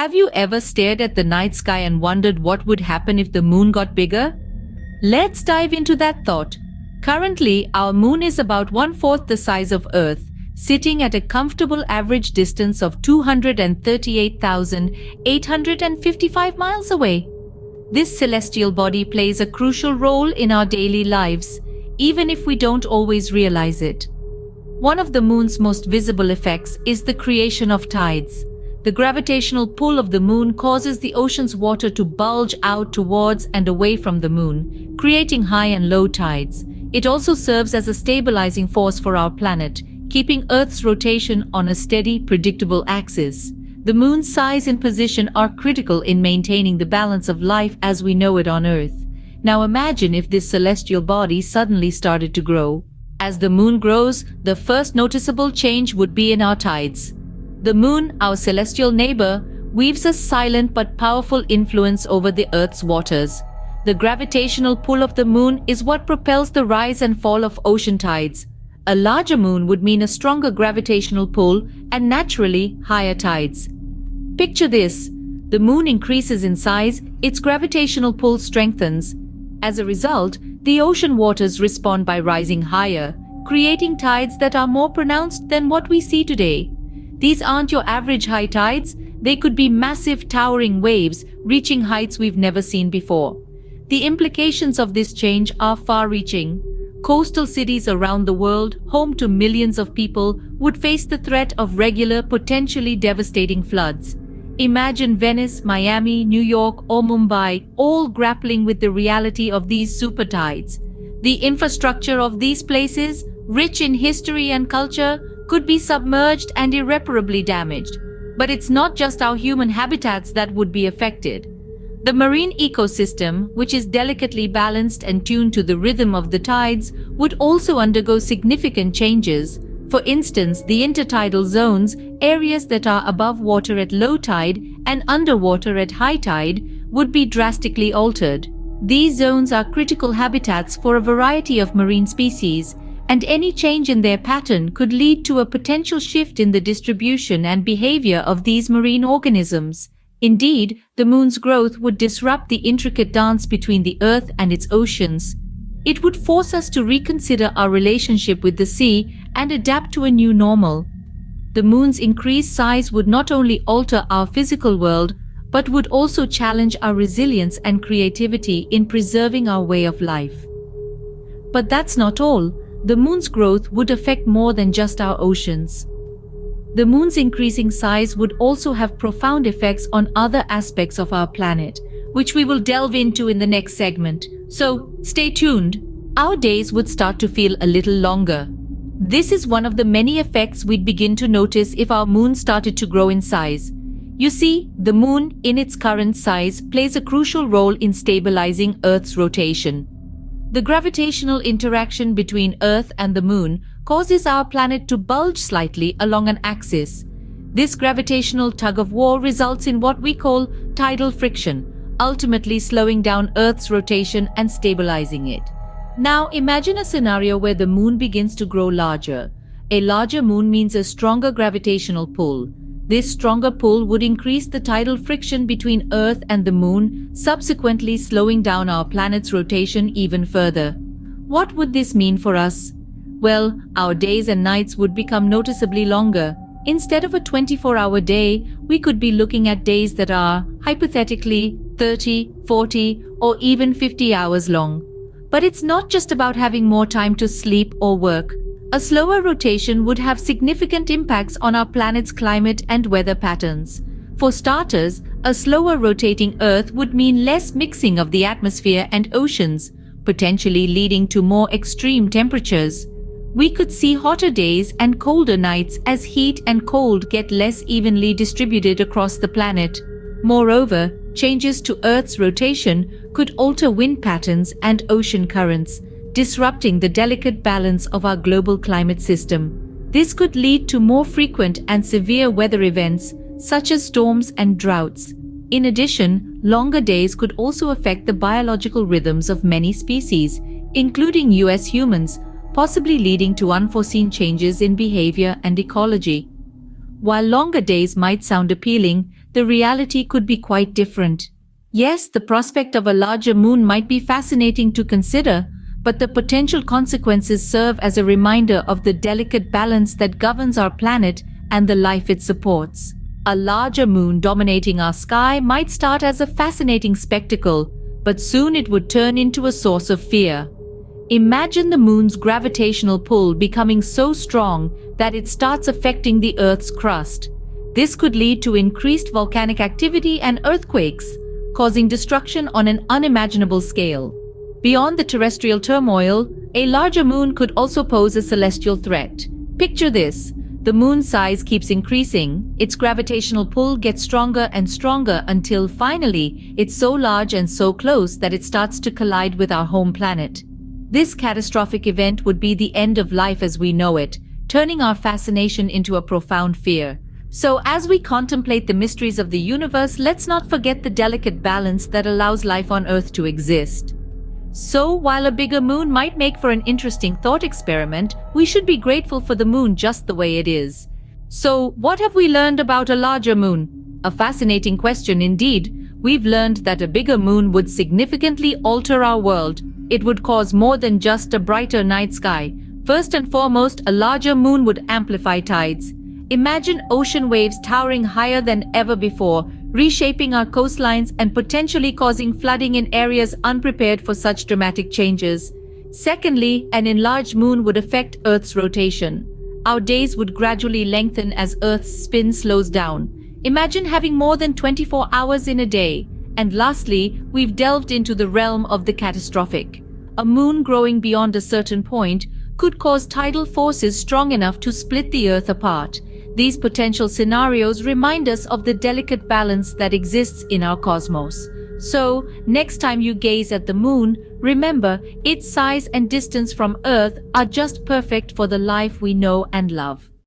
Have you ever stared at the night sky and wondered what would happen if the moon got bigger? Let's dive into that thought. Currently, our moon is about 1/4 the size of Earth, sitting at a comfortable average distance of 238,855 miles away. This celestial body plays a crucial role in our daily lives, even if we don't always realize it. One of the moon's most visible effects is the creation of tides. The gravitational pull of the moon causes the ocean's water to bulge out towards and away from the moon, creating high and low tides. It also serves as a stabilizing force for our planet, keeping Earth's rotation on a steady, predictable axis. The moon's size and position are critical in maintaining the balance of life as we know it on Earth. Now imagine if this celestial body suddenly started to grow. As the moon grows, the first noticeable change would be in our tides. The moon, our celestial neighbor, weaves a silent but powerful influence over the Earth's waters. The gravitational pull of the moon is what propels the rise and fall of ocean tides. A larger moon would mean a stronger gravitational pull and naturally higher tides. Picture this: the moon increases in size, its gravitational pull strengthens. As a result, the ocean waters respond by rising higher, creating tides that are more pronounced than what we see today. These aren't your average high tides, they could be massive towering waves reaching heights we've never seen before. The implications of this change are far-reaching. Coastal cities around the world, home to millions of people, would face the threat of regular, potentially devastating floods. Imagine Venice, Miami, New York, or Mumbai all grappling with the reality of these super tides. The infrastructure of these places, rich in history and culture, could be submerged and irreparably damaged. But it's not just our human habitats that would be affected. The marine ecosystem, which is delicately balanced and tuned to the rhythm of the tides, would also undergo significant changes. For instance, the intertidal zones, areas that are above water at low tide and underwater at high tide, would be drastically altered. These zones are critical habitats for a variety of marine species, and any change in their pattern could lead to a potential shift in the distribution and behavior of these marine organisms. Indeed, the moon's growth would disrupt the intricate dance between the Earth and its oceans. It would force us to reconsider our relationship with the sea and adapt to a new normal. The moon's increased size would not only alter our physical world, but would also challenge our resilience and creativity in preserving our way of life. But that's not all. The moon's growth would affect more than just our oceans. The moon's increasing size would also have profound effects on other aspects of our planet, which we will delve into in the next segment. So, stay tuned. Our days would start to feel a little longer. This is one of the many effects we'd begin to notice if our moon started to grow in size. You see, the moon, in its current size, plays a crucial role in stabilizing Earth's rotation. The gravitational interaction between Earth and the moon causes our planet to bulge slightly along an axis. This gravitational tug-of-war results in what we call tidal friction, ultimately slowing down Earth's rotation and stabilizing it. Now imagine a scenario where the moon begins to grow larger. A larger moon means a stronger gravitational pull. This stronger pull would increase the tidal friction between Earth and the moon, subsequently slowing down our planet's rotation even further. What would this mean for us? Well, our days and nights would become noticeably longer. Instead of a 24-hour day, we could be looking at days that are, hypothetically, 30, 40, or even 50 hours long. But it's not just about having more time to sleep or work. A slower rotation would have significant impacts on our planet's climate and weather patterns. For starters, a slower rotating Earth would mean less mixing of the atmosphere and oceans, potentially leading to more extreme temperatures. We could see hotter days and colder nights as heat and cold get less evenly distributed across the planet. Moreover, changes to Earth's rotation could alter wind patterns and ocean currents, disrupting the delicate balance of our global climate system. This could lead to more frequent and severe weather events, such as storms and droughts. In addition, longer days could also affect the biological rhythms of many species, including US humans, possibly leading to unforeseen changes in behavior and ecology. While longer days might sound appealing, the reality could be quite different. Yes, the prospect of a larger moon might be fascinating to consider, but the potential consequences serve as a reminder of the delicate balance that governs our planet and the life it supports. A larger moon dominating our sky might start as a fascinating spectacle, but soon it would turn into a source of fear. Imagine the moon's gravitational pull becoming so strong that it starts affecting the Earth's crust. This could lead to increased volcanic activity and earthquakes, causing destruction on an unimaginable scale. Beyond the terrestrial turmoil, a larger moon could also pose a celestial threat. Picture this. The moon's size keeps increasing, its gravitational pull gets stronger and stronger until finally it's so large and so close that it starts to collide with our home planet. This catastrophic event would be the end of life as we know it, turning our fascination into a profound fear. So as we contemplate the mysteries of the universe, let's not forget the delicate balance that allows life on Earth to exist. So, while a bigger moon might make for an interesting thought experiment, we should be grateful for the moon just the way it is. So, what have we learned about a larger moon? A fascinating question indeed. We've learned that a bigger moon would significantly alter our world. It would cause more than just a brighter night sky. First and foremost, a larger moon would amplify tides. Imagine ocean waves towering higher than ever before, reshaping our coastlines and potentially causing flooding in areas unprepared for such dramatic changes. Secondly, an enlarged moon would affect Earth's rotation. Our days would gradually lengthen as Earth's spin slows down. Imagine having more than 24 hours in a day. And lastly, we've delved into the realm of the catastrophic. A moon growing beyond a certain point could cause tidal forces strong enough to split the Earth apart. These potential scenarios remind us of the delicate balance that exists in our cosmos. So, next time you gaze at the moon, remember, its size and distance from Earth are just perfect for the life we know and love.